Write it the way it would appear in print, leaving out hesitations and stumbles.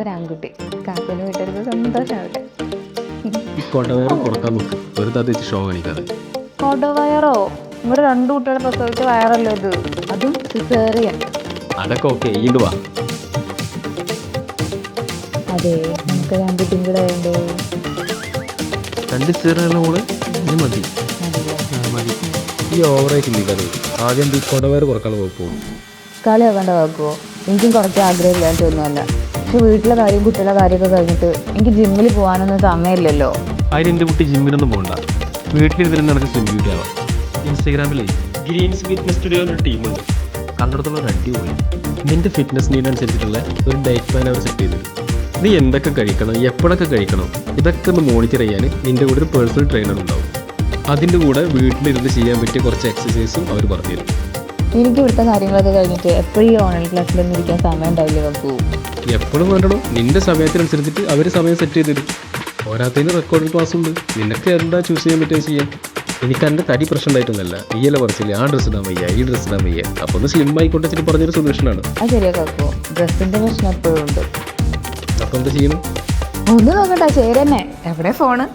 ഒരു ആൺകുട്ടി. കാക്കുവിന് വീട്ടുകാർക്ക് സന്തോഷമാവട്ടെ. ഈ കൊടവയറ് കൊടുക്കാൻ നോക്ക്, ഒരു തദ്ദേശ ഷോ കാണിക്കാതെ. കൊടവയറോ? ഇവിടെ 2 കുട്ടികളെ പ്രസവിച്ച വയറല്ലോ ഇത്, അതും സിസേറിയൻ. അതൊക്കെ ഓക്കെ, ഈണ്ട് വാ. അതെ, നമുക്ക് 2 കുട്ടിയും കൂടെ വേണ്ടേ? 2 ചെറുള്ള മോള് ഇനി മതി. മതി. ഈ ഓവറായി ചിന്തിക്കാതെ ആദ്യം ഈ കൊടവയറ് കുറക്കാൻ പോകും. കളിയാക്കേണ്ട വാക്കുവോ? എനിക്കും കുറച്ച് ആഗ്രഹമില്ലാണ്ട് ഒന്നുമല്ല. പക്ഷെ വീട്ടിലെ കാര്യം കുട്ടികളുടെ കാര്യമൊക്കെ കഴിഞ്ഞിട്ട് എനിക്ക് ജിമ്മിൽ പോകാനൊന്നും സമയമില്ലല്ലോ. അതിന് എൻ്റെ കുട്ടി ജിമ്മിനൊന്നും പോകണ്ട, വീട്ടിലിരുന്ന് നടക്ക് സ്ലിം ബ്യൂട്ടി ആവാം. ഇൻസ്റ്റാഗ്രാമിൽ ഗ്രീൻസ് ഫിറ്റ്നസ് സ്റ്റുഡിയോ ഒരു ടീമുണ്ട്, കണ്ടിടത്തുള്ള ഒരു അടിപൊളി. നിൻ്റെ ഫിറ്റ്നസ് നീഡ് അനുസരിച്ചിട്ടുള്ള ഒരു ഡയറ്റ് പ്ലാൻ അവർ സെറ്റ് ചെയ്തു. നീ എന്തൊക്കെ കഴിക്കണം, എപ്പോഴൊക്കെ കഴിക്കണം, ഇതൊക്കെ ഒന്ന് മോണിറ്റർ ചെയ്യാൻ നിൻ്റെ കൂടെ ഒരു പേഴ്സണൽ ട്രെയിനർ ഉണ്ടാവും. അതിൻ്റെ കൂടെ വീട്ടിലിരുന്ന് ചെയ്യാൻ പറ്റിയ കുറച്ച് എക്സസൈസും അവർ പറഞ്ഞുതരും. എനിക്ക് ഇവിടുത്തെ കാര്യങ്ങളൊക്കെ കഴിഞ്ഞിട്ട് എപ്പോഴും ഓൺലൈൻ ക്ലാസ്സിലൊന്നും ഇരിക്കാൻ സമയം ഉണ്ടാവില്ല വെക്കൂ. എപ്പോഴും വേണ്ടോ, നിൻ്റെ സമയത്തിനനുസരിച്ചിട്ട് അവർ സമയം സെറ്റ് ചെയ്ത് തരും. പോരാത്തതിന് റെക്കോർഡ് ക്ലാസ് ഉണ്ട്, നിനക്ക് എന്താ ചൂസ് ചെയ്യാൻ പറ്റുക ചെയ്യാം. എനിക്ക് എൻ്റെ തടി പ്രശ്നം ഉണ്ടായിട്ടൊന്നുമല്ല, ഈയല പറച്ചില്ല ആ ഡ്രസ്സ് ഇടാൻ വയ്യ, ഈ ഡ്രസ്സ് ഇടാൻ വയ്യ. അപ്പോൾ ഒന്ന് സ്ലിം ആയിക്കോട്ടെ വെച്ചിട്ട് പറഞ്ഞൊരു സൊല്യൂഷനാണ്. അത് ശരിയാ കാക്കോ, ഡ്രസ്സിൻ്റെ പ്രശ്നം എപ്പോഴും ഉണ്ട്. അപ്പോൾ എന്താ ചെയ്യണം? ഒന്ന് നോക്കട്ടെ, ശരി തന്നെ. എവിടെ ഫോണ്?